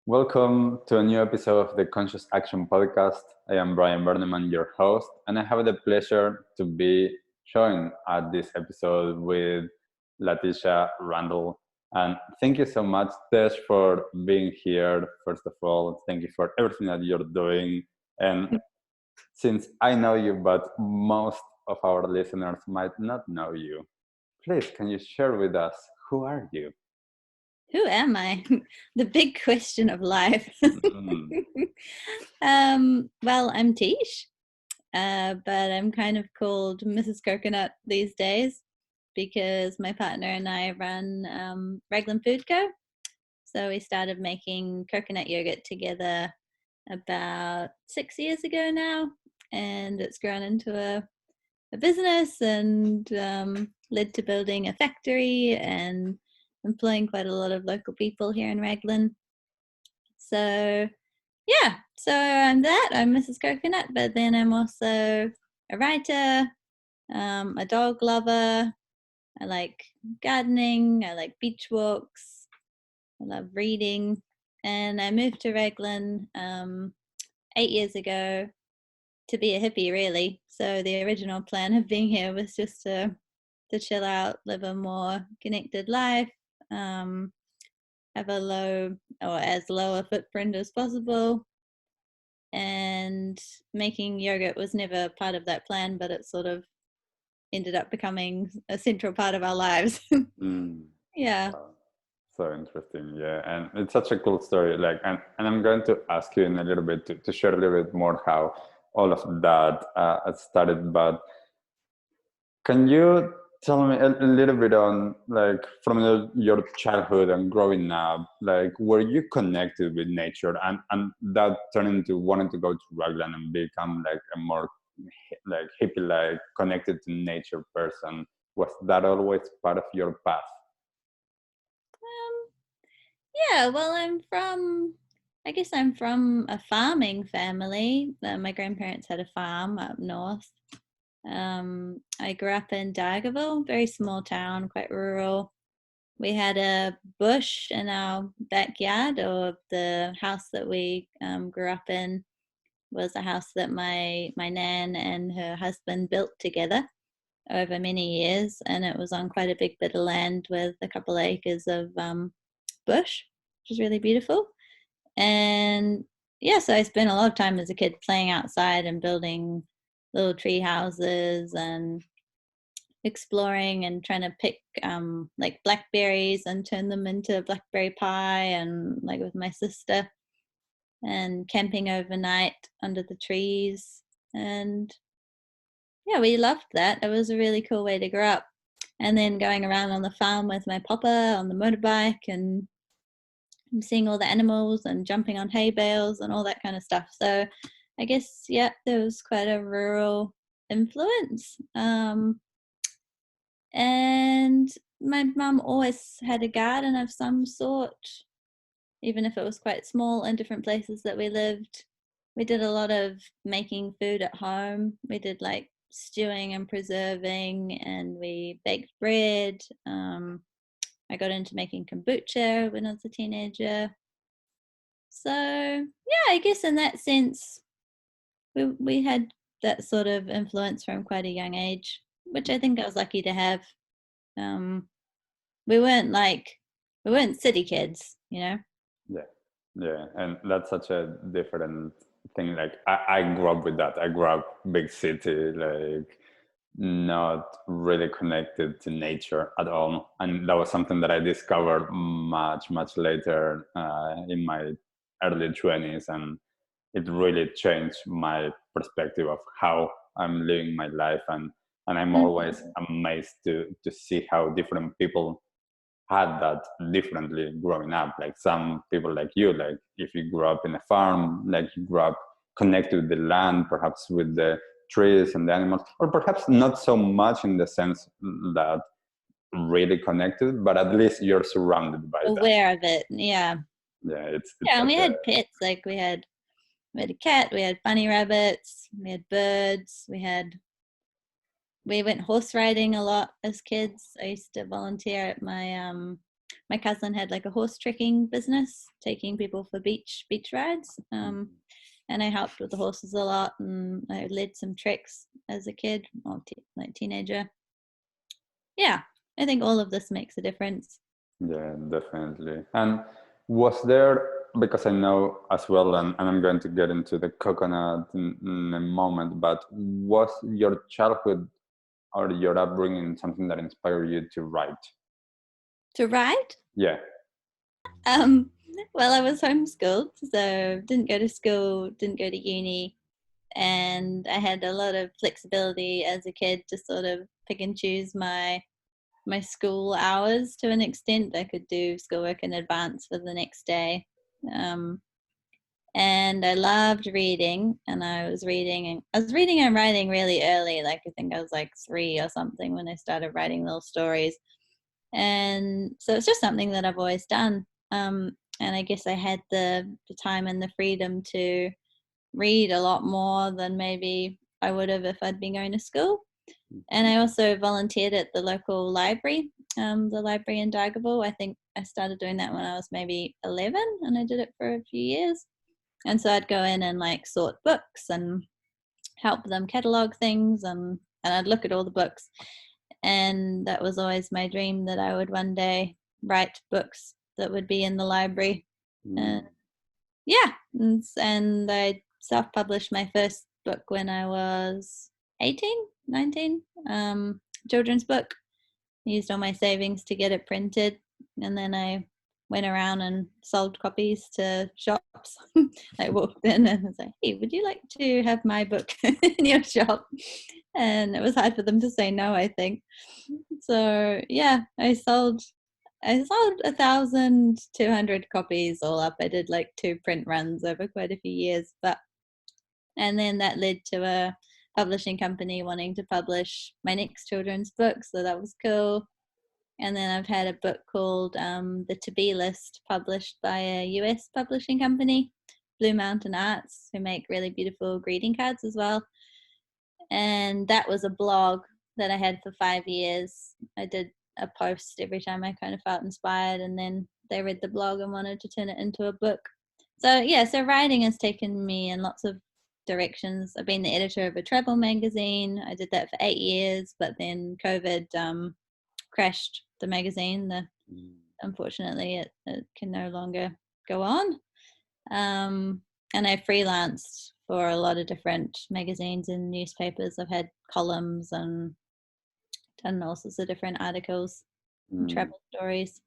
Welcome to a new episode of the Conscious Action Podcast. I am Brian Berneman, your host, and I have the pleasure to be joined at this episode with Latesha Randall. And thank you so much, Tesh, for being here. First of all, thank you for everything that you're doing. And since I know you, but most of our listeners might not know you, please, can you share with us who are you? Who am I? The big question of life. Mm, Well, I'm Tish, but I'm kind of called Mrs. Coconut these days because my partner and I run Raglan Food Co. So we started making coconut yogurt together about 6 years ago now, and it's grown into a business and led to building a factory and employing quite a lot of local people here in Raglan. So yeah, so I'm Mrs. Coconut, but then I'm also a writer, a dog lover. I like gardening. I like beach walks. I love reading, and I moved to Raglan 8 years ago to be a hippie, really. So the original plan of being here was just to chill out, live a more connected life, have a low or as low a footprint as possible. And making yogurt was never part of that plan, but it sort of ended up becoming a central part of our lives. mm. Yeah. Wow. So interesting, yeah, and it's such a cool story. Like, and I'm going to ask you in a little bit to share a little bit more how all of that started. But can you tell me a little bit on, like, from your childhood and growing up, like, were you connected with nature, and that turned into wanting to go to Raglan and become like a more like hippie, like connected to nature person? Was that always part of your path? Um, yeah, well, I guess I'm from a farming family. My grandparents had a farm up north. I grew up in Dargaville, very small town, quite rural. We had a bush in our backyard, or the house that we grew up in was a house that my nan and her husband built together over many years, and it was on quite a big bit of land with a couple of acres of bush, which is really beautiful. And yeah, so I spent a lot of time as a kid playing outside and building little tree houses and exploring and trying to pick like blackberries and turn them into blackberry pie, and like with my sister, and camping overnight under the trees. And yeah, we loved that. It was a really cool way to grow up. And then going around on the farm with my papa on the motorbike and seeing all the animals and jumping on hay bales and all that kind of stuff. So I guess, yeah, there was quite a rural influence. And my mum always had a garden of some sort, even if it was quite small in different places that we lived. We did a lot of making food at home. We did like stewing and preserving, and we baked bread. I got into making kombucha when I was a teenager. So yeah, I guess in that sense, we had that sort of influence from quite a young age, which I think I was lucky to have. Um, we weren't like we weren't city kids, you know. Yeah, yeah, and that's such a different thing. Like, I grew up with that. I grew up big city, like not really connected to nature at all, and that was something that I discovered much later in my early 20s, and it really changed my perspective of how I'm living my life, and I'm always Mhm. amazed to see how different people had that differently growing up. Like some people like you, like if you grew up in a farm, like you grew up connected with the land, perhaps with the trees and the animals, or perhaps not so much in the sense that really connected, but at least you're surrounded by that. Aware of it, yeah. Yeah, it's Yeah, and we such a had pets. Like we had a cat, we had bunny rabbits, we had birds, we went horse riding a lot as kids. I used to volunteer at my my cousin had like a horse trekking business, taking people for beach rides. And I helped with the horses a lot, and I led some treks as a kid or like teenager. Yeah, I think all of this makes a difference. Yeah, definitely. And was there, because I know as well, and I'm going to get into the coconut in a moment, but was your childhood or your upbringing something that inspired you to write? To ride? Yeah. Um, well, I was homeschooled, so didn't go to school, didn't go to uni, and I had a lot of flexibility as a kid to sort of pick and choose my school hours to an extent. I could do schoolwork in advance for the next day. And I loved reading, and I was reading and writing really early. Like I think I was like 3 or something when I started writing little stories. And so it's just something that I've always done. And I guess I had the time and the freedom to read a lot more than maybe I would have if I'd been going to school. And I also volunteered at the local library, the library in Dargaville. I think I started doing that when I was maybe 11, and I did it for a few years. And so I'd go in and like sort books and help them catalog things, and I'd look at all the books. And that was always my dream, that I would one day write books that would be in the library. Yeah, and I self-published my first book when I was 18, 19, children's book. I used all my savings to get it printed, and then I went around and sold copies to shops. I walked in and was like, hey, would you like to have my book in your shop? And it was hard for them to say no, I think. So yeah, I sold 1,200 copies all up. I did like 2 print runs over quite a few years, and then that led to a publishing company wanting to publish my next children's book, so that was cool. And then I've had a book called The To Be List, published by a US publishing company, Blue Mountain Arts, who make really beautiful greeting cards as well. And that was a blog that I had for 5 years. I did a post every time I kind of felt inspired, and then they read the blog and wanted to turn it into a book. So yeah, so writing has taken me in lots of directions. I've been the editor of a travel magazine. I did that for 8 years, but then COVID crashed the magazine. Unfortunately, it can no longer go on. And I freelanced for a lot of different magazines and newspapers. I've had columns and done all sorts of different articles and travel stories.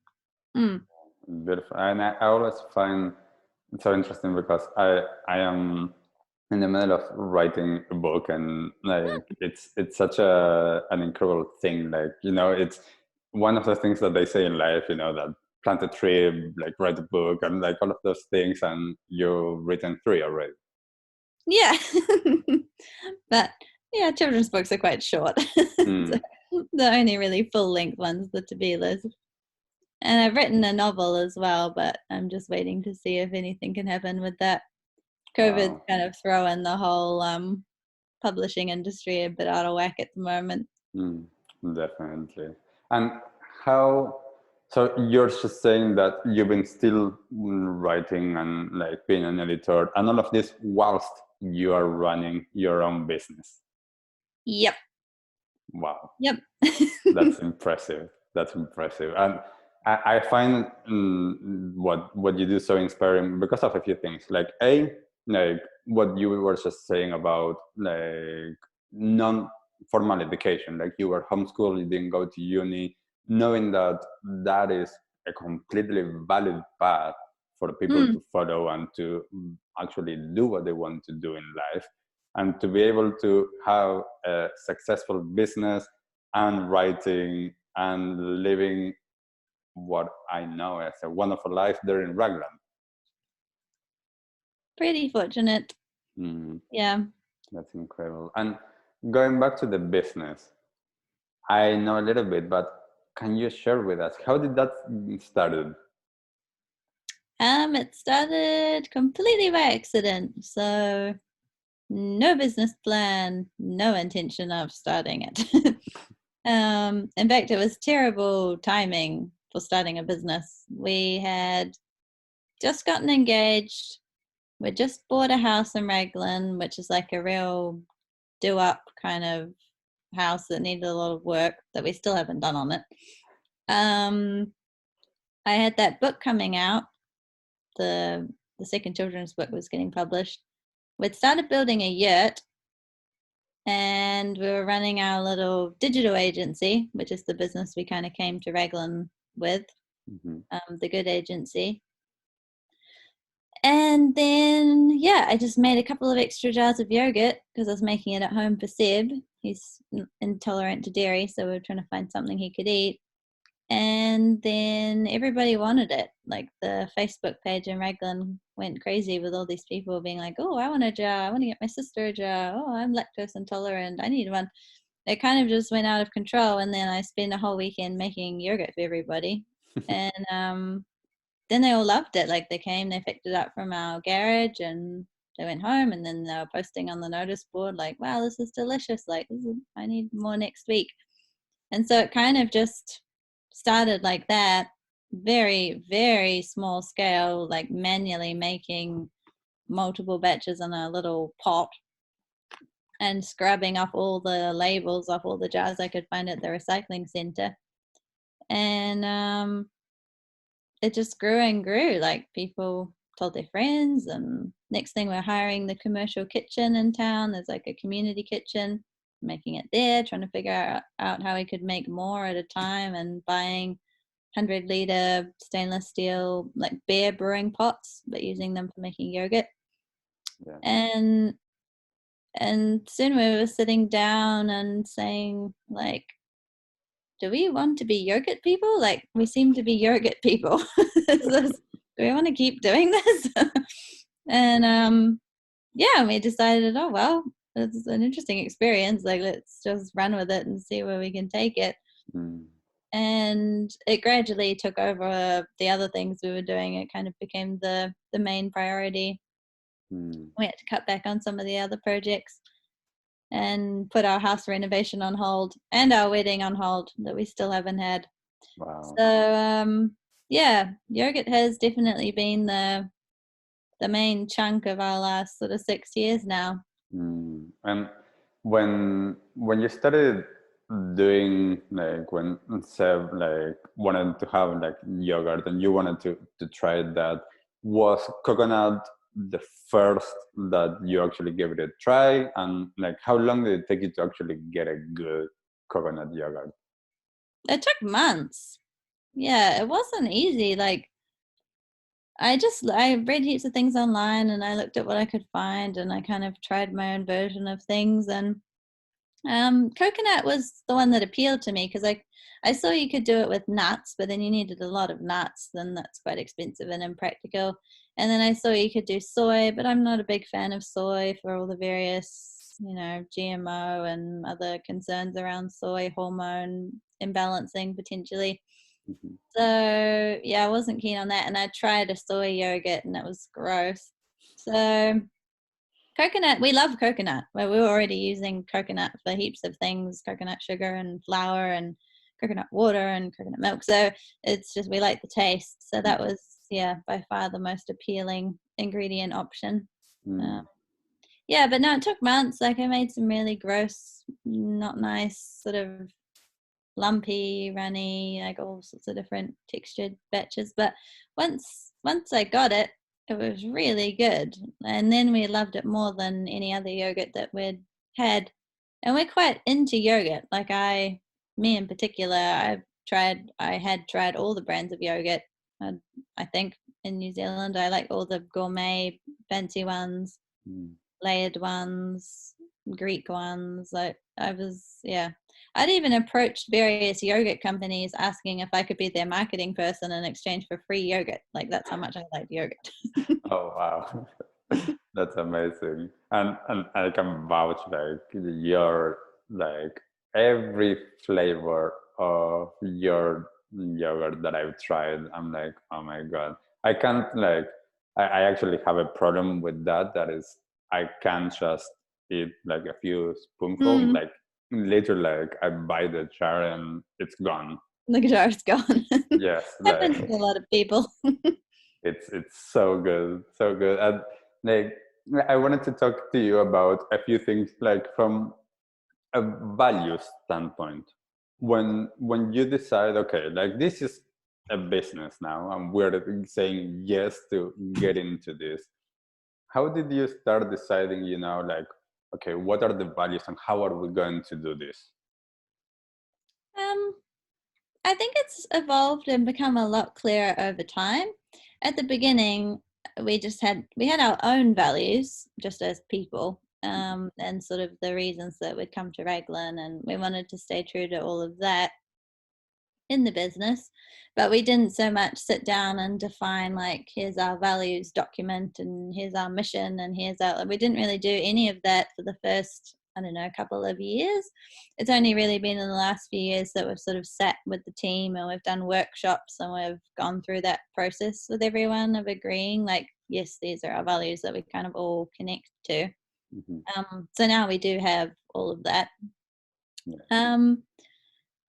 Beautiful. And I always find it so interesting because I am in the middle of writing a book, and like it's such an incredible thing. Like, it's one of the things that they say in life, that plant a tree, like write a book, and like all of those things, and you've written 3 already. Yeah. But yeah, children's books are quite short. The only really full-length ones, the To Be List. And I've written a novel as well, but I'm just waiting to see if anything can happen with that. COVID's kind of throwing the whole publishing industry a bit out of whack at the moment. Definitely. And so you're just saying that you've been still writing and like being an editor and all of this whilst you are running your own business. Yep. Wow. Yep. That's impressive. And I find what you do so inspiring because of a few things. Like what you were just saying about like non-formal education. Like you were homeschooled, you didn't go to uni, knowing that is a completely valid path for people to follow and to actually do what they want to do in life, and to be able to have a successful business and writing and living what I know as a wonderful life there in Raglan. Pretty fortunate. Yeah. That's incredible. And going back to the business, I know a little bit, but can you share with us, how did that started? It started completely by accident. So no business plan, no intention of starting it. In fact, it was terrible timing for starting a business. We had just gotten engaged. We just bought a house in Raglan, which is like a real do-up kind of house that needed a lot of work that we still haven't done on it. I had that book coming out. The second children's book was getting published. We'd started building a yurt, and we were running our little digital agency, which is the business we kind of came to Raglan with, the Good Agency. And then, yeah, I just made a couple of extra jars of yogurt because I was making it at home for Seb. He's intolerant to dairy, so we were trying to find something he could eat. And then everybody wanted it. Like the Facebook page in Raglan went crazy with all these people being like, oh, I want a jar. I want to get my sister a jar. Oh, I'm lactose intolerant. I need one. It kind of just went out of control. And then I spent a whole weekend making yogurt for everybody. And then they all loved it. Like they came, they picked it up from our garage and they went home, and then they were posting on the notice board like, wow, this is delicious. Like, I need more next week. And so it kind of just started like that, very, very small scale, like manually making multiple batches in a little pot and scrubbing off all the labels off all the jars I could find at the recycling center. And it just grew and grew. Like people told their friends, and next thing we're hiring the commercial kitchen in town. There's like a community kitchen, making it there, trying to figure out how we could make more at a time, and buying 100-liter stainless steel like beer brewing pots, but using them for making yogurt. Yeah. And soon we were sitting down and saying like, do we want to be yogurt people? Like, we seem to be yogurt people. Do we want to keep doing this? And yeah, we decided, oh well, it's an interesting experience. Like, let's just run with it and see where we can take it. And it gradually took over the other things we were doing. It kind of became the main priority. We had to cut back on some of the other projects and put our house renovation on hold and our wedding on hold that we still haven't had. Wow. So yeah, yogurt has definitely been the main chunk of our last sort of 6 years now. And when you started doing, like when Seb like wanted to have like yogurt and you wanted to try that, was coconut the first that you actually gave it a try? And like how long did it take you to actually get a good coconut yogurt? It took months. Yeah, it wasn't easy. Like I read heaps of things online, and I looked at what I could find, and I kind of tried my own version of things. And coconut was the one that appealed to me because I saw you could do it with nuts, but then you needed a lot of nuts. Then that's quite expensive and impractical. And then I saw you could do soy, but I'm not a big fan of soy for all the various, GMO and other concerns around soy hormone imbalancing potentially. So yeah, I wasn't keen on that. And I tried a soy yogurt and it was gross. So coconut, we love coconut. Well, we were already using coconut for heaps of things, coconut sugar and flour and coconut water and coconut milk. So it's just, we like the taste. So that was, yeah, by far the most appealing ingredient option. Yeah, but no, it took months. Like I made some really gross, not nice, sort of lumpy, runny, like all sorts of different textured batches. But once I got it, it was really good. And then we loved it more than any other yogurt that we'd had. And we're quite into yogurt. Like me in particular, I had tried all the brands of yogurt. I think in New Zealand, I like all the gourmet, fancy ones, layered ones, Greek ones. Like I'd even approached various yogurt companies asking if I could be their marketing person in exchange for free yogurt. Like that's how much I liked yogurt. Oh wow, that's amazing. And I can vouch like your like every flavor of your yogurt that I've tried. I'm like, oh my god, I can't like. I actually have a problem with that. That is, I can't just eat like a few spoonfuls. Like literally, like I buy the jar and it's gone. the guitar's gone. Yes, Happens to like a lot of people. it's so good, so good. And like I wanted to talk to you about a few things, like from a value standpoint. When you decide, okay, like this is a business now, and we're saying yes to get into this. How did you start deciding? Like, okay, what are the values and how are we going to do this? Um, I think it's evolved and become a lot clearer over time. At the beginning, we had our own values just as people, and sort of the reasons that we'd come to Raglan, and we wanted to stay true to all of that in the business, but we didn't so much sit down and define like here's our values document and here's our mission and here's our, we didn't really do any of that for the first, I don't know, couple of years. It's only really been in the last few years that we've sort of sat with the team and we've done workshops and we've gone through that process with everyone of agreeing like, yes, these are our values that we kind of all connect to. Mm-hmm. So now we do have all of that. Yeah.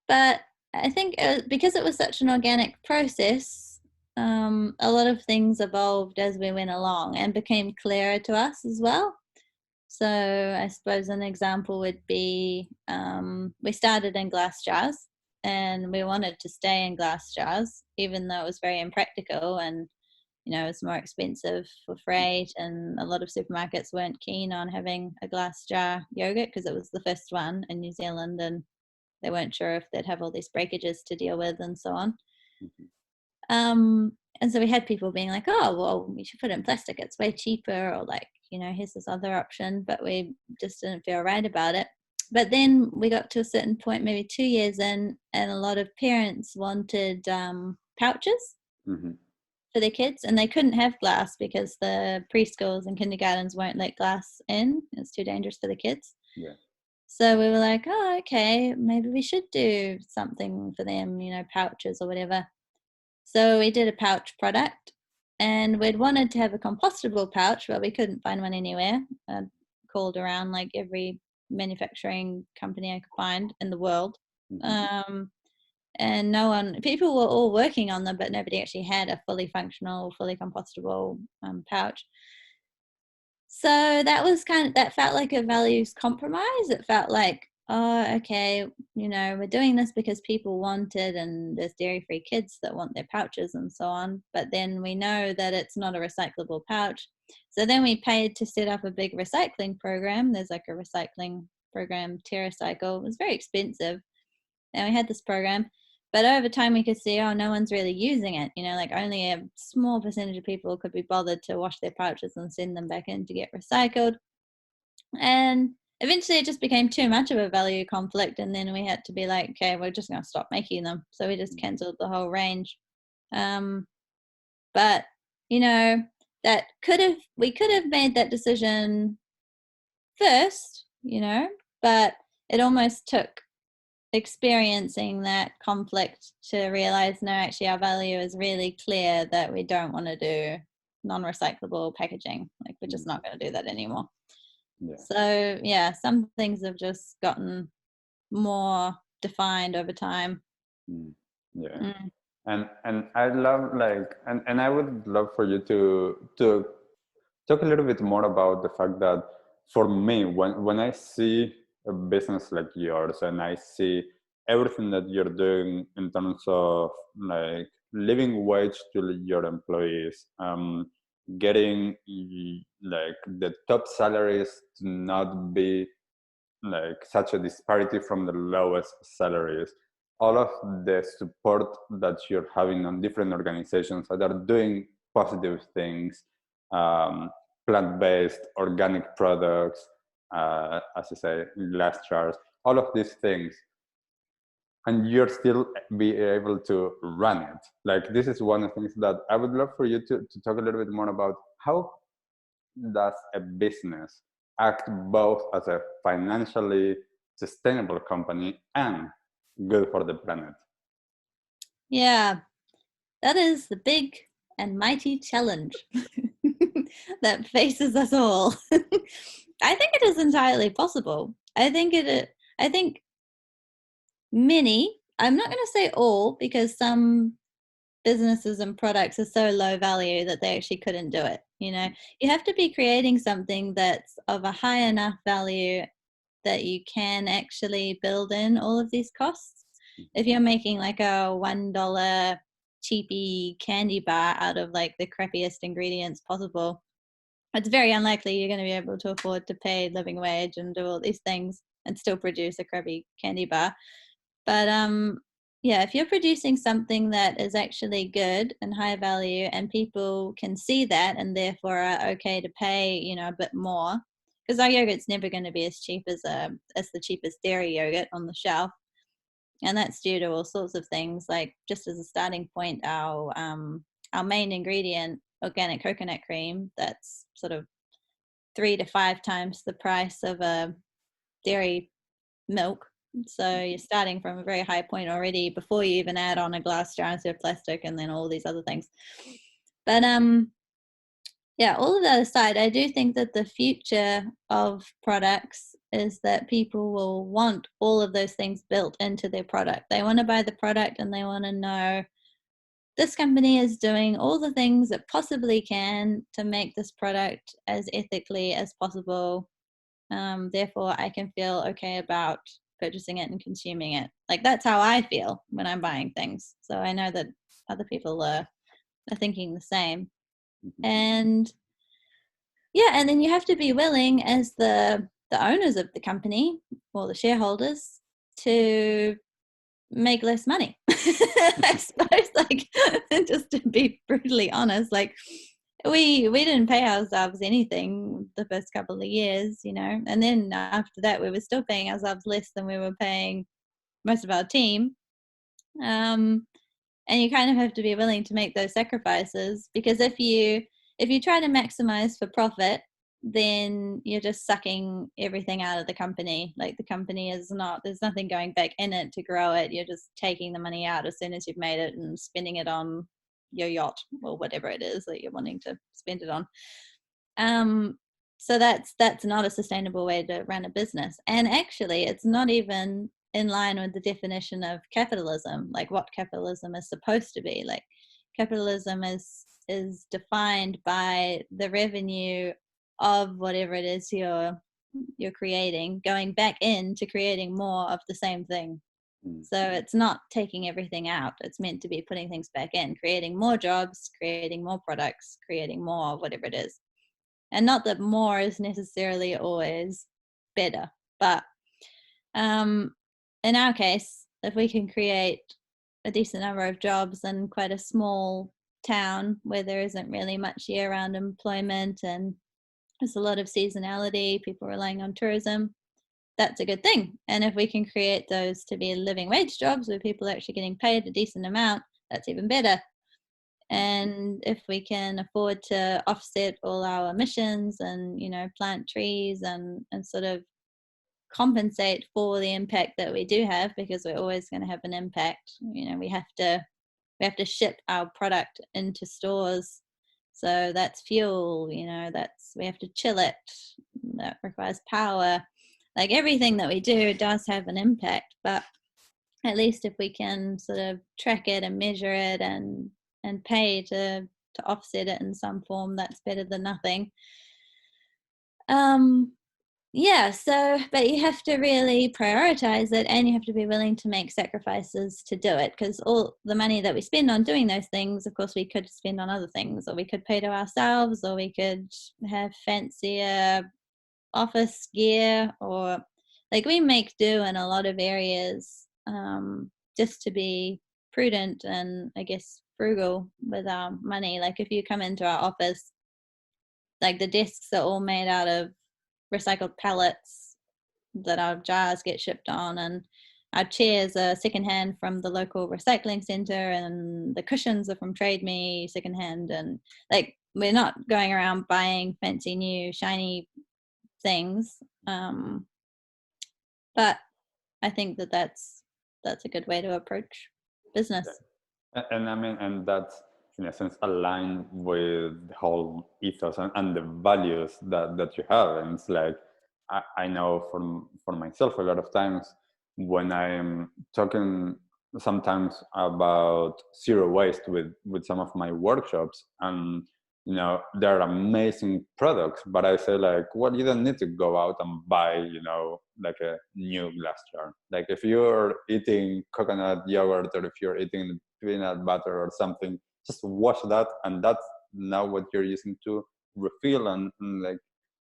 But I think because it was such an organic process, a lot of things evolved as we went along and became clearer to us as well. So I suppose an example would be we started in glass jars and we wanted to stay in glass jars, even though it was very impractical and it's more expensive for freight, and a lot of supermarkets weren't keen on having a glass jar yogurt because it was the first one in New Zealand and they weren't sure if they'd have all these breakages to deal with and so on. And so we had people being like, oh, well, we should put it in plastic. It's way cheaper. Or like, here's this other option. But we just didn't feel right about it. But then we got to a certain point, maybe 2 years in, and a lot of parents wanted pouches for their kids. And they couldn't have glass because the preschools and kindergartens won't let glass in. It's too dangerous for the kids. Yeah. So we were like, oh, okay, maybe we should do something for them, pouches or whatever. So we did a pouch product, and we'd wanted to have a compostable pouch, but we couldn't find one anywhere. I called around like every manufacturing company I could find in the world. And people were all working on them, but nobody actually had a fully functional, fully compostable pouch. So that felt like a values compromise. It felt like, oh, okay, we're doing this because people want it and there's dairy-free kids that want their pouches and so on. But then we know that it's not a recyclable pouch. So then we paid to set up a big recycling program. There's like a recycling program, TerraCycle. It was very expensive. And we had this program. But over time, we could see, oh, no one's really using it. Like only a small percentage of people could be bothered to wash their pouches and send them back in to get recycled. And eventually it just became too much of a value conflict. And then we had to be like, okay, we're just going to stop making them. So we just cancelled the whole range. But, we could have made that decision first, but it almost took experiencing that conflict to realize, no, actually our value is really clear that we don't want to do non-recyclable packaging. Like we're just not going to do that anymore. So some things have just gotten more defined over time. And I love and I would love for you to talk a little bit more about the fact that for me, when I see a business like yours and I see everything that you're doing in terms of like living wage to your employees, getting like the top salaries to not be like such a disparity from the lowest salaries, all of the support that you're having on different organizations that are doing positive things, plant-based, organic products, as I say, glass jars, all of these things, and you're still be able to run it. Like this is one of the things that I would love for you to talk a little bit more about. How does a business act both as a financially sustainable company and good for the planet? Yeah, that is the big and mighty challenge that faces us all. I think it is entirely possible. I think many I'm not going to say all, because some businesses and products are so low value that they actually couldn't do it. You have to be creating something that's of a high enough value that you can actually build in all of these costs. If you're making like a $1 cheapy candy bar out of like the crappiest ingredients possible, it's very unlikely you're going to be able to afford to pay living wage and do all these things and still produce a crappy candy bar. But yeah, if you're producing something that is actually good and high value, and people can see that and therefore are okay to pay, a bit more, because our yogurt's never going to be as cheap as the cheapest dairy yogurt on the shelf, and that's due to all sorts of things. Like, just as a starting point, our main ingredient, organic coconut cream, that's sort of 3 to 5 times the price of a dairy milk. So you're starting from a very high point already before you even add on a glass jar instead of plastic, and then all these other things. But yeah, all of that aside, I do think that the future of products is that people will want all of those things built into their product. They want to buy the product and they want to know this company is doing all the things it possibly can to make this product as ethically as possible. Therefore, I can feel okay about purchasing it and consuming it. Like, that's how I feel when I'm buying things. So I know that other people are thinking the same. And yeah, and then you have to be willing, as the owners of the company or the shareholders, to make less money. I suppose, like, just to be brutally honest, like, we didn't pay ourselves anything the first couple of years, and then after that we were still paying ourselves less than we were paying most of our team. And you kind of have to be willing to make those sacrifices, because if you try to maximize for profit, then you're just sucking everything out of the company. Like, the company is not, there's nothing going back in it to grow it. You're just taking the money out as soon as you've made it and spending it on your yacht or whatever it is that you're wanting to spend it on. So that's not a sustainable way to run a business. And actually, it's not even in line with the definition of capitalism, like what capitalism is supposed to be. Like, capitalism is defined by the revenue of whatever it is you're creating going back into creating more of the same thing. So it's not taking everything out. It's meant to be putting things back in, creating more jobs, creating more products, creating more whatever it is. And not that more is necessarily always better, but in our case, if we can create a decent number of jobs in quite a small town where there isn't really much year-round employment and there's a lot of seasonality, people relying on tourism, that's a good thing. And if we can create those to be living wage jobs where people are actually getting paid a decent amount, that's even better. And if we can afford to offset all our emissions and, plant trees and sort of compensate for the impact that we do have, because we're always going to have an impact. We have to ship our product into stores, so that's fuel. We have to chill it, that requires power. Like, everything that we do does have an impact, but at least if we can sort of track it and measure it and pay to offset it in some form, that's better than nothing. Yeah, so, but you have to really prioritize it, and you have to be willing to make sacrifices to do it, because all the money that we spend on doing those things, of course, we could spend on other things, or we could pay to ourselves, or we could have fancier office gear, or like, we make do in a lot of areas, just to be prudent and, I guess, frugal with our money. Like, if you come into our office, like, the desks are all made out of recycled pallets that our jars get shipped on, and our chairs are secondhand from the local recycling center, and the cushions are from Trade Me secondhand. And, like, we're not going around buying fancy new shiny things, but I think that that's a good way to approach business. And I mean, and that's in a sense aligned with the whole ethos and the values that you have. And it's like, I know for myself, a lot of times when I'm talking sometimes about zero waste with some of my workshops, and they're amazing products, but I say like, well, you don't need to go out and buy like a new glass jar. Like if you're eating coconut yogurt or if you're eating peanut butter or something, just wash that, and that's now what you're using to refill and like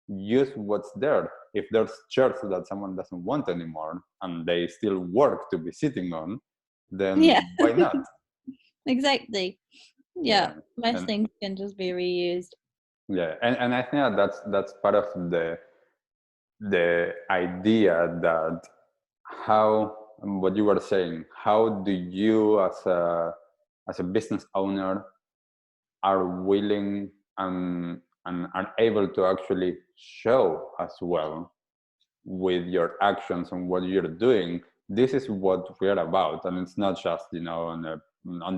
use what's there. If there's chairs that someone doesn't want anymore and they still work to be sitting on, Yeah, then why not? exactly. Yeah, Yeah. most And things can just be reused. yeah, and I think that that's part of the idea that how what you were saying, how do you as a business owner are willing and are able to actually show as well with your actions and what you're doing, this is what we're about. And it's not just on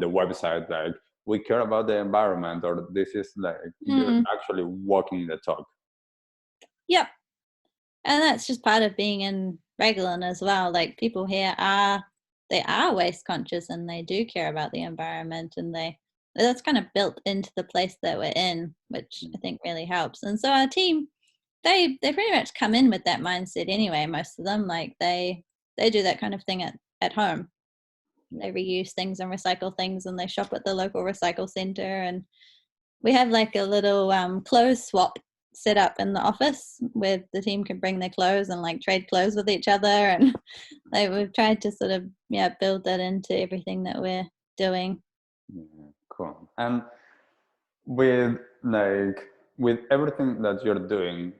the website like we care about the environment, or this is like you're Mm, actually walking the talk. yep. And that's just part of being in Raglan as well. Like people here they are waste conscious and they do care about the environment, and that's kind of built into the place that we're in, which I think really helps. And so our team, they pretty much come in with that mindset anyway. Most of them, like they do that kind of thing at home. Yeah. They reuse things and recycle things, and they shop at the local recycle center. And we have like a little clothes swap set up in the office where the team can bring their clothes and like trade clothes with each other. And like we've tried to sort of build that into everything that we're doing. Yeah, cool. And with with everything that you're doing,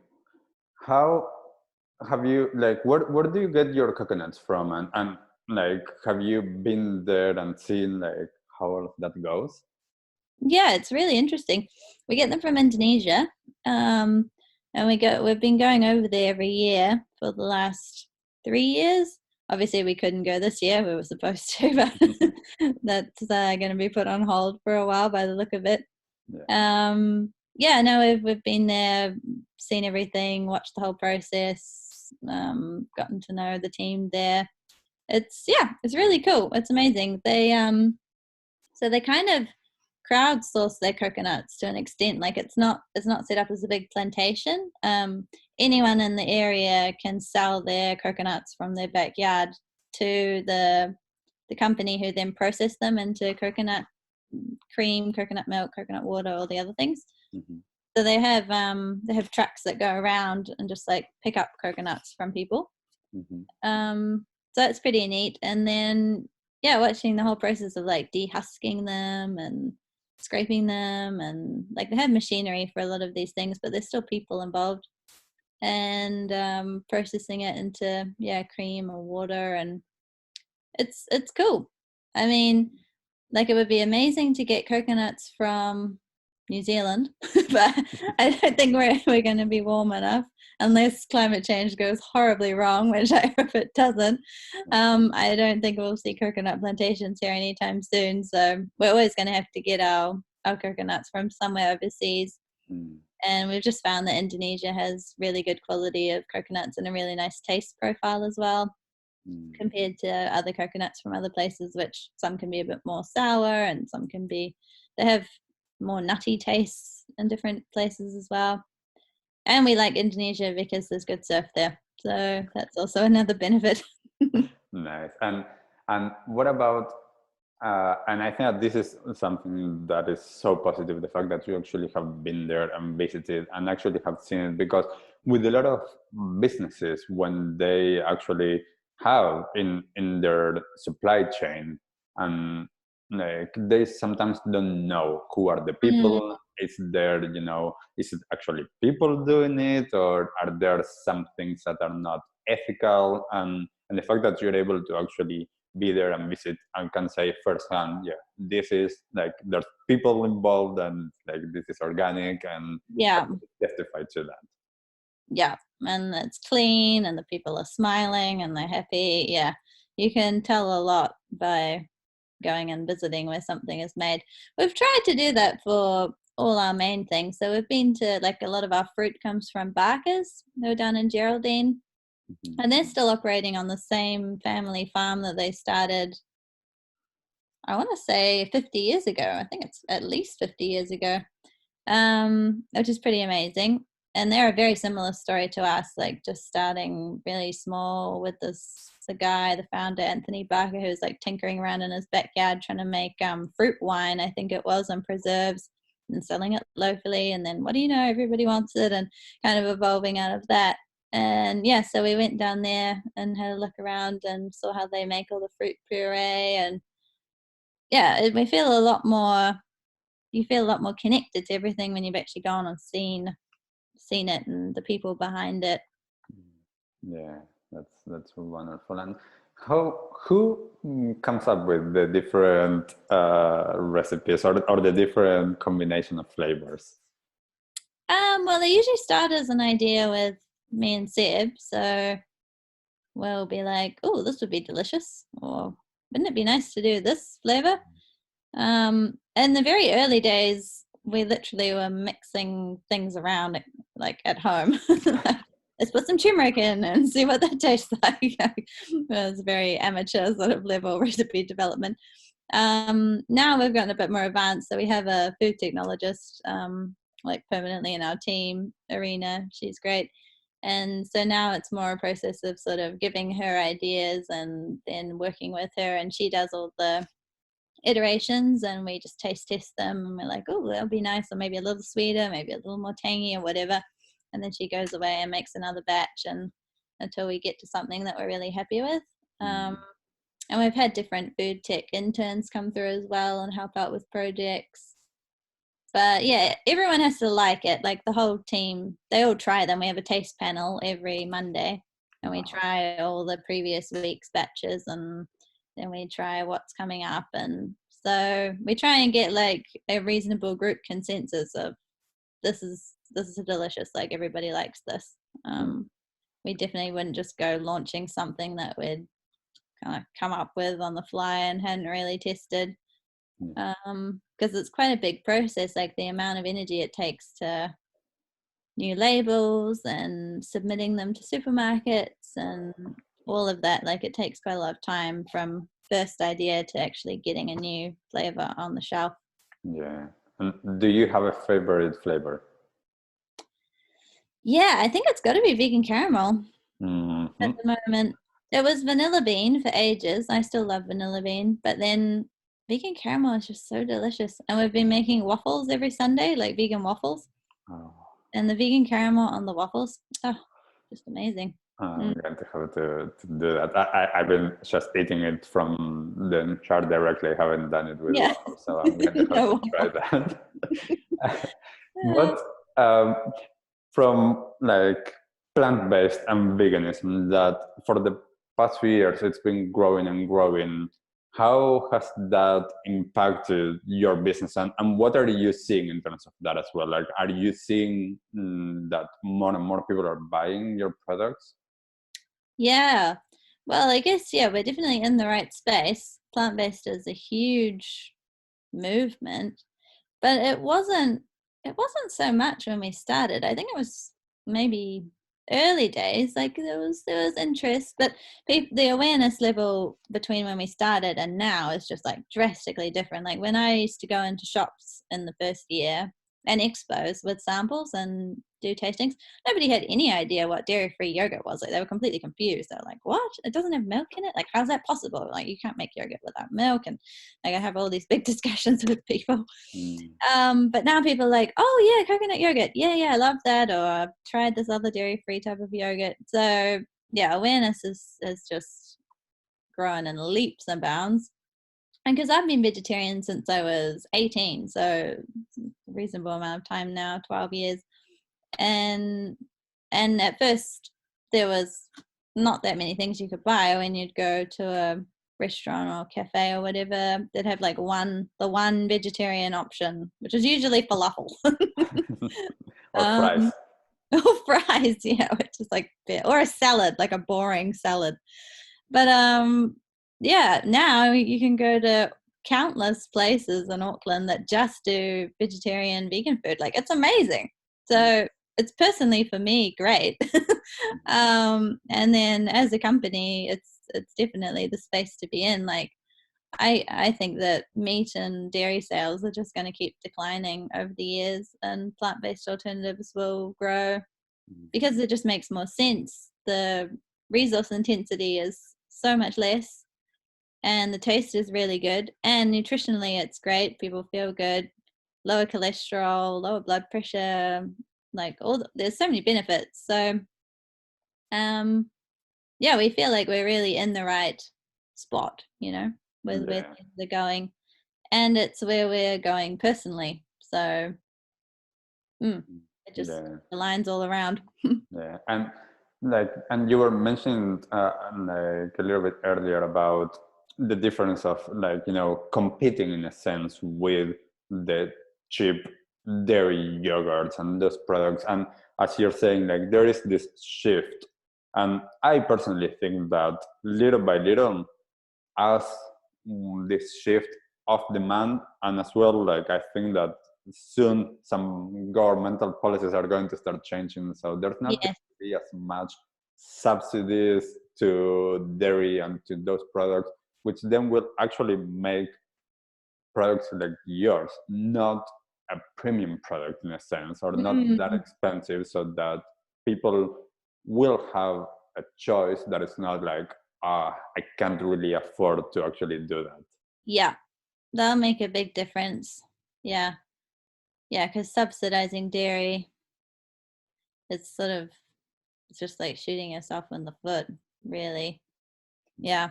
how have you like where do you get your coconuts from, and like have you been there and seen like how all of that goes? Yeah, it's really interesting. We get them from Indonesia, and we've been going over there every year for the last 3 years. Obviously, we couldn't go this year. We were supposed to, but that's going to be put on hold for a while by the look of it. Yeah. Yeah, no, we've been there, seen everything, watched the whole process, gotten to know the team there. It's really cool. It's amazing. So they kind of crowdsource their coconuts to an extent. Like it's not set up as a big plantation. Anyone in the area can sell their coconuts from their backyard to the company, who then process them into coconut cream, coconut milk, coconut water, all the other things. Mm-hmm. So they have trucks that go around and just like pick up coconuts from people. Mm-hmm. So that's pretty neat. And then watching the whole process of like dehusking them and scraping them, and like they have machinery for a lot of these things, but there's still people involved, and processing it into cream or water, and it's cool. I mean, like it would be amazing to get coconuts from New Zealand, but I don't think we're going to be warm enough unless climate change goes horribly wrong, which I hope it doesn't. I don't think we'll see coconut plantations here anytime soon. So we're always going to have to get our coconuts from somewhere overseas. Mm. And we've just found that Indonesia has really good quality of coconuts and a really nice taste profile as well, Mm. compared to other coconuts from other places, which some can be a bit more sour and some can be, they have more nutty tastes in different places as well. And we like Indonesia because there's good surf there. So that's also another benefit. Nice. And what about and I think that this is something that is so positive, the fact that you actually have been there and visited and actually have seen it, because with a lot of businesses, when they actually have in their supply chain, and like they sometimes don't know who are the Mm, people. Is there, is it actually people doing it, or are there some things that are not ethical? And the fact that you're able to actually be there and visit and can say firsthand, yeah, this is like there's people involved and like this is organic, and yeah, testify to that. yeah. And it's clean and the people are smiling and they're happy. Yeah. You can tell a lot by going and visiting where something is made. We've tried to do that for all our main things. So we've been to, like, a lot of our fruit comes from Barker's. They were down in Geraldine, Mhm. and they're still operating on the same family farm that they started I want to say 50 years ago. I think it's at least 50 years ago, which is pretty amazing. And they're a very similar story to us, like just starting really small with the guy, the founder, Anthony Barker, who's like tinkering around in his backyard trying to make fruit wine, I think it was, and preserves, and selling it locally. And then what do you know, everybody wants it, and kind of evolving out of that. And yeah, so we went down there and had a look around and saw how they make all the fruit puree. And yeah, we feel a lot more, you feel a lot more connected to everything when you've actually gone and seen it and the people behind it. Yeah, that's wonderful. And who comes up with the different recipes or the different combination of flavors? Well, they usually start as an idea with me and Seb. So we'll be like, oh, this would be delicious, or wouldn't it be nice to do this flavor? In the very early days, we literally were mixing things around like at home. Let's put some turmeric in and see what that tastes like. It was very amateur sort of level recipe development. Now we've gotten a bit more advanced, so we have a food technologist like permanently in our team, Arena. She's great. And so now it's more a process of sort of giving her ideas and then working with her, and she does all the iterations, and we just taste test them, and we're like, oh, that'll be nice, or maybe a little sweeter, maybe a little more tangy, or whatever. And then she goes away and makes another batch, and until we get to something that we're really happy with. And we've had different food tech interns come through as well and help out with projects. But yeah, everyone has to like it. Like the whole team, they all try them. We have a taste panel every Monday, and we try all the previous week's batches, and then we try what's coming up. And so we try and get like a reasonable group consensus of this is delicious, like everybody likes this. We definitely wouldn't just go launching something that we'd kind of come up with on the fly and hadn't really tested, because it's quite a big process, like the amount of energy it takes to new labels and submitting them to supermarkets and all of that. Like it takes quite a lot of time from first idea to actually getting a new flavor on the shelf. Yeah. And do you have a favorite flavor? Yeah, I think it's got to be vegan caramel Mm-hmm. at the moment. It was vanilla bean for ages. I still love vanilla bean, but then vegan caramel is just so delicious. And we've been making waffles every Sunday, like vegan waffles. Oh. And the vegan caramel on the waffles, oh, just amazing. I'm going to have to do that. I've been just eating it from the jar directly. I haven't done it with Yeah. waffles, so I'm going to have to try that. But from like plant-based and veganism, that for the past few years it's been growing and growing. How has that impacted your business, and what are you seeing in terms of that as well? Like, are you seeing that more and more people are buying your products? Yeah. Well, I guess, yeah, we're definitely in the right space. Plant-based is a huge movement, but it wasn't so much when we started. I think it was maybe early days, like there was interest, but the awareness level between when we started and now is just like drastically different. Like when I used to go into shops in the first year and expos with samples and do tastings, nobody had any idea what dairy-free yogurt was. Like they were completely confused. They're like, what, it doesn't have milk in it? Like how's that possible? Like you can't make yogurt without milk. And like I have all these big discussions with people. But now people are like, oh yeah, coconut yogurt, yeah, I love that, or I've tried this other dairy-free type of yogurt. So yeah, awareness is just growing in leaps and bounds. And because I've been vegetarian since I was 18, so a reasonable amount of time now, 12 years. And at first there was not that many things you could buy when you'd go to a restaurant or cafe or whatever that have like the one vegetarian option, which is usually falafel. Or fries. Or fries, yeah, which is like, or a salad, like a boring salad. But yeah, now you can go to countless places in Auckland that just do vegetarian, vegan food. Like it's amazing. So it's personally for me great. And then as a company, it's definitely the space to be in. Like I think that meat and dairy sales are just going to keep declining over the years, and plant-based alternatives will grow because it just makes more sense. The resource intensity is so much less, and the taste is really good, and nutritionally it's great. People feel good, lower cholesterol, lower blood pressure, like there's so many benefits. So yeah, we feel like we're really in the right spot, with where Yeah. things are going, and it's where we're going personally. So it just Yeah. aligns all around. Yeah, and you were mentioning like a little bit earlier about the difference of like competing in a sense with the cheap dairy yogurts and those products, and as you're saying, like there is this shift, and I personally think that little by little, as this shift of demand, and as well, like I think that soon some governmental policies are going to start changing, so there's not going Yes. to be as much subsidies to dairy and to those products, which then will actually make products like yours not a premium product in a sense, or not that Mm, expensive, so that people will have a choice that is not like, I can't really afford to actually do that. yeah, that'll make a big difference. Yeah, yeah, because subsidizing dairy, it's sort of it's just like shooting yourself in the foot, really. Yeah,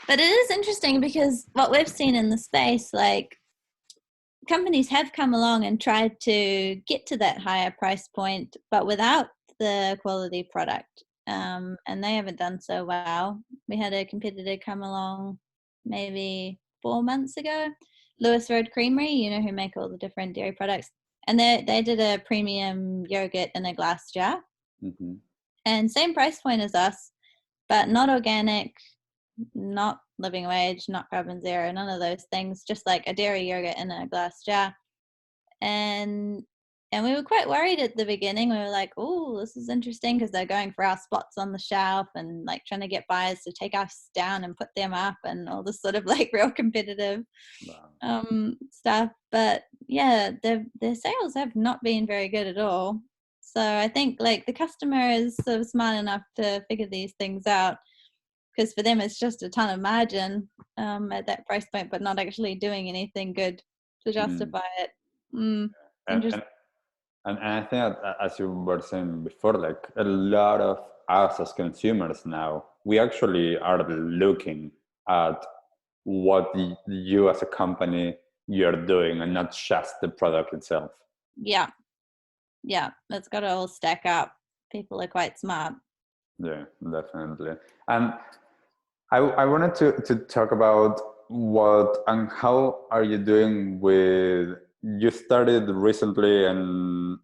but it is interesting because what we've seen in the space, like companies have come along and tried to get to that higher price point, but without the quality product. And they haven't done so well. We had a competitor come along maybe 4 months ago, Lewis Road Creamery, who make all the different dairy products. And they did a premium yogurt in a glass jar, Mm-hmm. and same price point as us, but not organic, not living wage, not carbon zero, none of those things, just like a dairy yogurt in a glass jar. And we were quite worried at the beginning. We were like, oh, this is interesting, because they're going for our spots on the shelf and like trying to get buyers to take us down and put them up and all this sort of like real competitive Wow. stuff. But yeah, their sales have not been very good at all. So I think like the customer is sort of smart enough to figure these things out, because for them it's just a ton of margin at that price point, but not actually doing anything good to Mm. justify it. Mm, And, interesting. and and I think that, as you were saying before, like a lot of us as consumers now, we actually are looking at what you as a company you're doing, and not just the product itself. Yeah, yeah, it's got to all stack up. People are quite smart. Yeah, definitely. And I wanted to talk about what and how are you doing with, you started recently and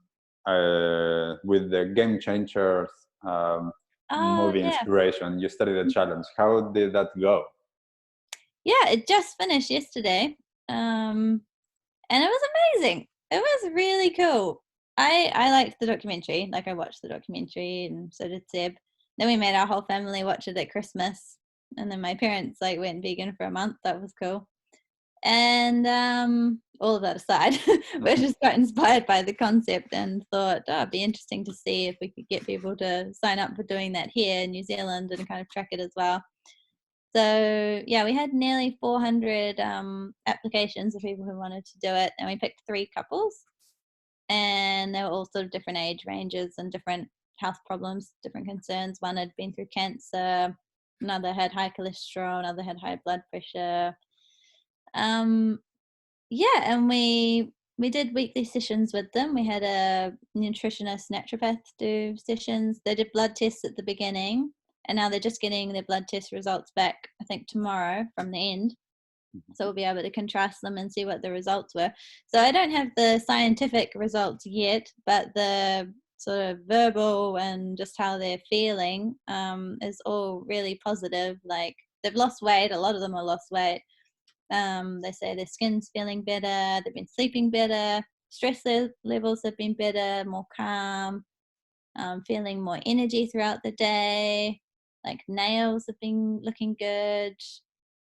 with the Game Changers Oh movie yeah, inspiration. You started a challenge. How did that go? yeah, it just finished yesterday, and it was amazing. It was really cool. I liked the documentary. Like I watched the documentary, and so did Seb. Then we made our whole family watch it at Christmas, and then my parents like went vegan for a month. That was cool. And all of that aside, we're just quite inspired by the concept and thought, oh, it'd be interesting to see if we could get people to sign up for doing that here in New Zealand and kind of track it as well. So yeah, we had nearly 400 applications of people who wanted to do it, and we picked 3 couples, and they were all sort of different age ranges and different health problems, different concerns. One had been through cancer, another had high cholesterol, another had high blood pressure. Um, yeah, and we did weekly sessions with them. We had a nutritionist, naturopath do sessions. They did blood tests at the beginning, and now they're just getting their blood test results back, I think tomorrow, from the end. So we'll be able to contrast them and see what the results were. So I don't have the scientific results yet, but the sort of verbal and just how they're feeling is all really positive. Like they've lost weight. A lot of them have lost weight. They say their skin's feeling better, they've been sleeping better, stress levels have been better, more calm, feeling more energy throughout the day, like nails have been looking good.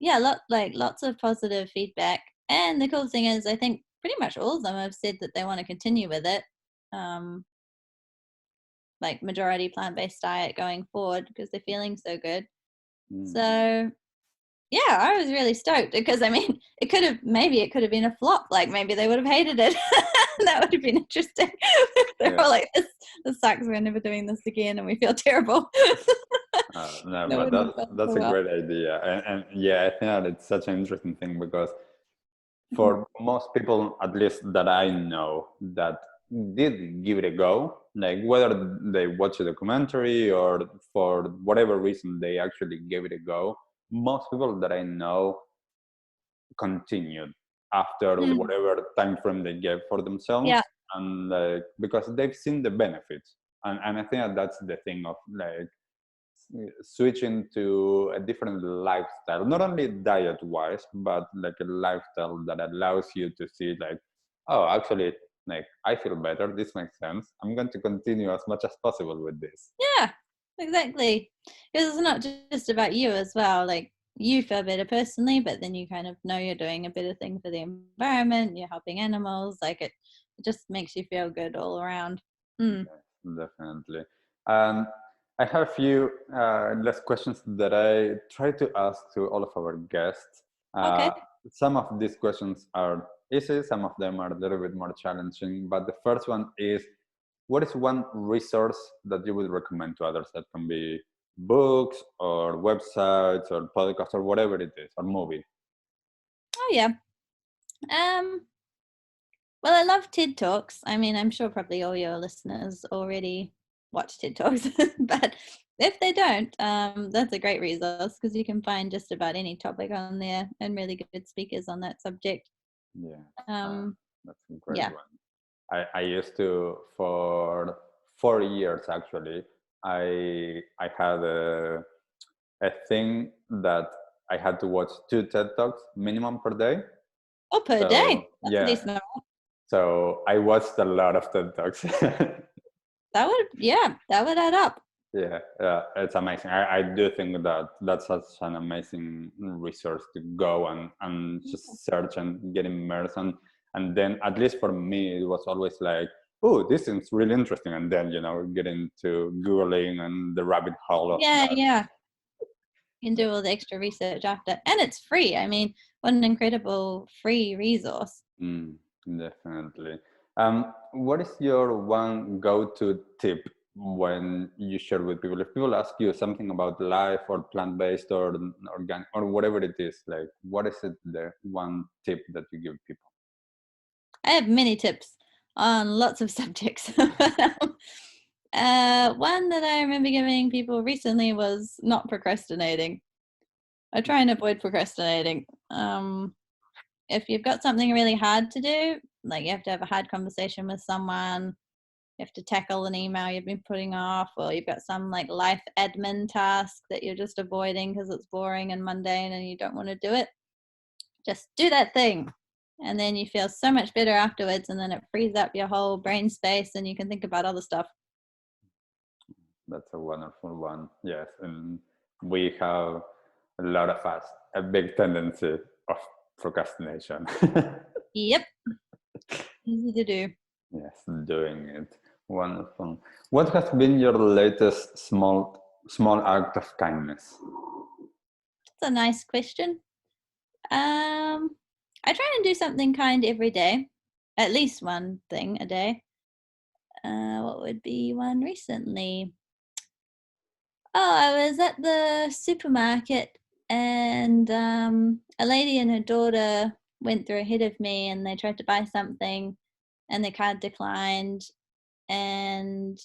yeah, lots of positive feedback. And the cool thing is, I think pretty much all of them have said that they want to continue with it, like majority plant-based diet going forward because they're feeling so good. Mm. So yeah, I was really stoked because I mean, it could have been a flop. Like maybe they would have hated it. That would have been interesting. They're Yeah. all like, this sucks. We're never doing this again, and we feel terrible. No, That but wouldn't have gone that's so a well. great idea, and yeah, I think that it's such an interesting thing because Mhm. for most people, at least that I know, that did give it a go, like whether they watch a documentary or for whatever reason they actually gave it a go, most people that I know continued after Mm. whatever time frame they gave for themselves, Yeah, and like because they've seen the benefits, and I think that that's the thing of like switching to a different lifestyle, not only diet wise, but like a lifestyle that allows you to see like, oh, actually, like I feel better. This makes sense. I'm going to continue as much as possible with this. yeah, exactly. Because it's not just about you as well. Like you feel better personally, but then you kind of know you're doing a better thing for the environment. You're helping animals. Like it just makes you feel good all around. Mm. Yes, definitely. And I have a few last questions that I try to ask to all of our guests. Okay. Some of these questions are easy, some of them are a little bit more challenging. But the first one is, what is one resource that you would recommend to others? That can be books or websites or podcasts or whatever it is, or movie. Oh yeah. Um. Well, I love TED Talks. I mean, I'm sure probably all your listeners already watch TED Talks, but if they don't, that's a great resource because you can find just about any topic on there and really good speakers on that subject. Yeah, uh, Um, that's a great yeah. one. I used to, for 4 years actually, I had a thing that I had to watch 2 TED Talks minimum per day. Oh, per day. So That's a yeah, decent amount. so I watched a lot of TED Talks. That would add up. Yeah, it's amazing. I do think that that's such an amazing resource to go and just search and get immersed. And then, at least for me, it was always like, oh, this is really interesting. And then, get into Googling and the rabbit hole of Yeah, that. yeah. You can do all the extra research after, and it's free. I mean, what an incredible free resource. Mm, definitely. What is your one go-to tip when you share with people? If people ask you something about life or plant-based or organic or whatever it is, like what is it the one tip that you give people? I have many tips on lots of subjects. One that I remember giving people recently was not procrastinating. I try and avoid procrastinating. If you've got something really hard to do, like you have to have a hard conversation with someone, you have to tackle an email you've been putting off, or you've got some like life admin task that you're just avoiding because it's boring and mundane and you don't want to do it, just do that thing. And then you feel so much better afterwards, and then it frees up your whole brain space and you can think about other stuff. That's a wonderful one. Yes, and we have a lot of us a big tendency of procrastination. Yep, easy to do. Yes, doing it. Wonderful. What has been your latest small act of kindness? That's a nice question. I try and do something kind every day, at least one thing a day. What would be one recently? Oh, I was at the supermarket and a lady and her daughter went through ahead of me and they tried to buy something and their card declined and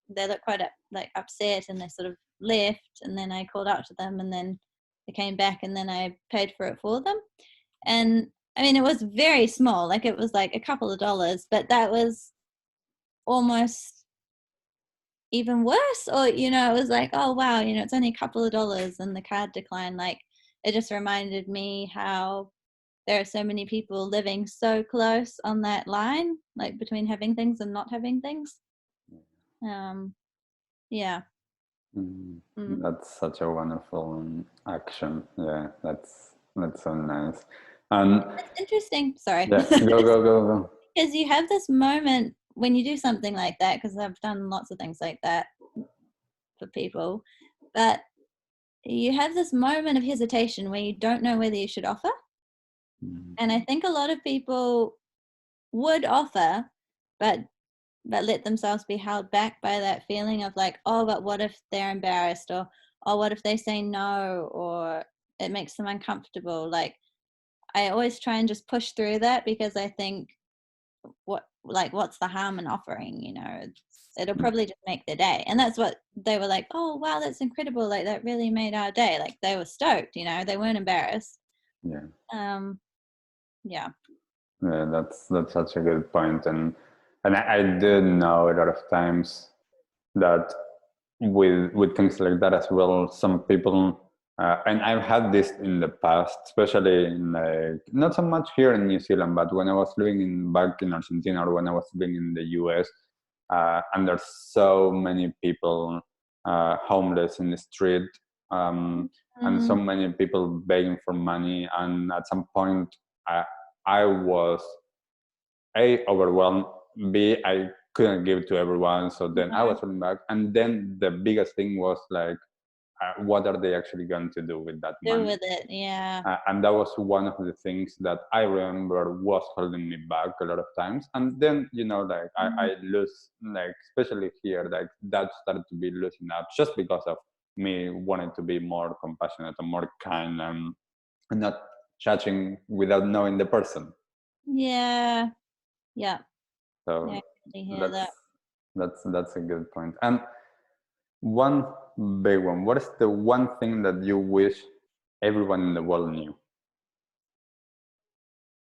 they looked quite like upset and they sort of left and then I called out to them and then they came back and then I paid for it for them. And I mean, it was very small, like it was like a couple of dollars, but that was almost even worse. Or, it was like, oh, wow, it's only a couple of dollars and the card declined. Like, it just reminded me how there are so many people living so close on that line, like between having things and not having things. Um, yeah. Mm. Mm. That's such a wonderful action. Yeah, that's so nice. And It's interesting. Sorry. yeah, go. Because you have this moment when you do something like that, because I've done lots of things like that for people, but you have this moment of hesitation where you don't know whether you should offer. Mm. And I think a lot of people would offer, but let themselves be held back by that feeling of like, oh, but what if they're embarrassed, or oh, what if they say no, or it makes them uncomfortable. Like, I always try and just push through that, because I think what's the harm in offering, it'll probably just make their day. And that's what they were like, oh wow, that's incredible, like that really made our day. Like, they were stoked, they weren't embarrassed. Yeah. um yeah. Yeah, that's such a good point, and I do know a lot of times that with things like that as well, some people, and I've had this in the past, especially in like not so much here in New Zealand, but when I was living back in Argentina, or when I was living in the US, and there's so many people homeless in the street, and so Mm, many people begging for money, and at some point, I was overwhelmed. B, I couldn't give to everyone, so then I no, was holding back. And then the biggest thing was like, what are they actually going to do with that do money? with it, yeah. And that was one of the things that I remember was holding me back a lot of times. And then, like Mm, I lose, like especially here, like that started to be losing up just because of me wanting to be more compassionate and more kind, and not judging without knowing the person. yeah, yeah, yeah, I So really hear that's that. that's a good point. And one big one. What is the one thing that you wish everyone in the world knew?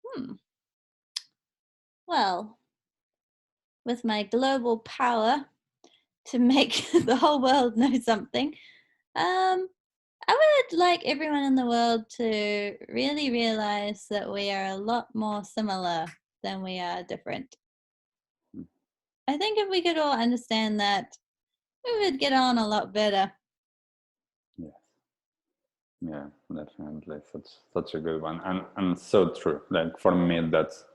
Hmm. Well, with my global power to make the whole world know something, um, I would like everyone in the world to really realize that we are a lot more similar than we are different. I think if we could all understand that, we would get on a lot better. Yes, yeah, definitely. Such a good one, and so true. Like for me, that's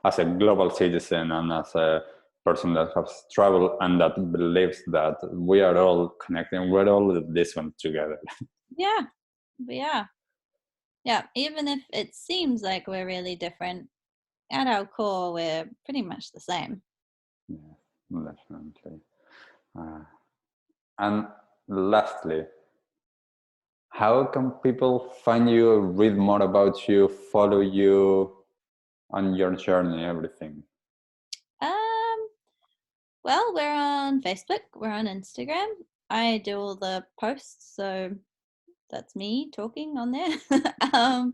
as a global citizen and as a person that has traveled and that believes that we are all connected. We're all in this one together. Yeah, we are. Yeah, even if it seems like we're really different, at our core, we're pretty much the same. Yeah, definitely. Uh, and lastly, how can people find you, read more about you, follow you on your journey, everything? Um, well, we're on Facebook, we're on Instagram. I do all the posts, so that's me talking on there. um,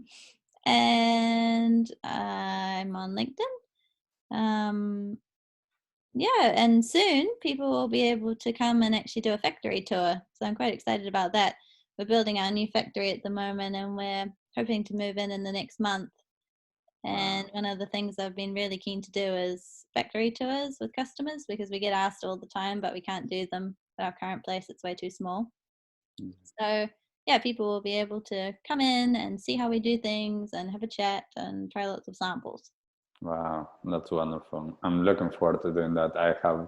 and I'm on LinkedIn. Um, yeah, and soon people will be able to come and actually do a factory tour. So I'm quite excited about that. We're building our new factory at the moment, and we're hoping to move in the next month. And Wow. one of the things I've been really keen to do is factory tours with customers, because we get asked all the time, but we can't do them at our current place. It's way too small. So, yeah, people will be able to come in and see how we do things and have a chat and try lots of samples. Wow, that's wonderful. I'm looking forward to doing that. I have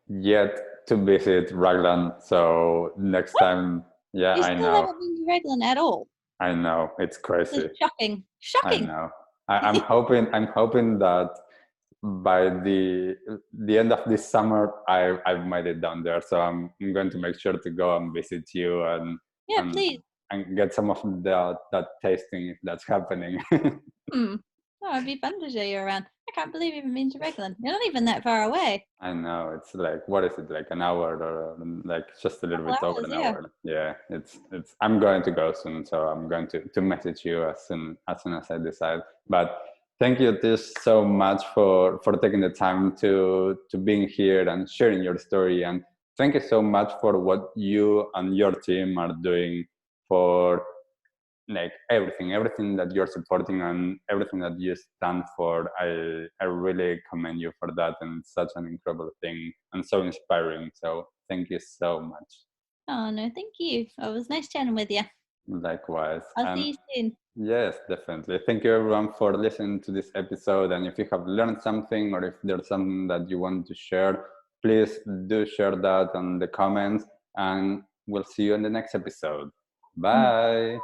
yet to visit Raglan, so next What? time, yeah, You still haven't been to Raglan at all? I know, it's This is crazy. shocking. I Shocking. know. I'm hoping that by the end of this summer, I've made it down there. So I'm going to make sure to go and visit you Yeah, and please. and get some of that tasting if that's happening. Hmm. Oh, it'd be fun to show you around. I can't believe you haven't been to Raglan. You're not even that far away. I know, it's like, what is it, like an hour, or like just a A little couple bit over hours, an yeah. hour. Yeah, it's I'm going to go soon, so I'm going to message you as soon as I decide. But thank you, Tish, so much for taking the time to being here and sharing your story. And thank you so much for what you and your team are doing for like everything that you're supporting and everything that you stand for. I really commend you for that, and it's such an incredible thing and so inspiring. So thank you so much. Oh, no, thank you. It was nice chatting with you. Likewise. I'll And see you soon. yes, definitely. Thank you everyone for listening to this episode. And if you have learned something or if there's something that you want to share, please do share that in the comments. And we'll see you in the next episode. Mm. Bye.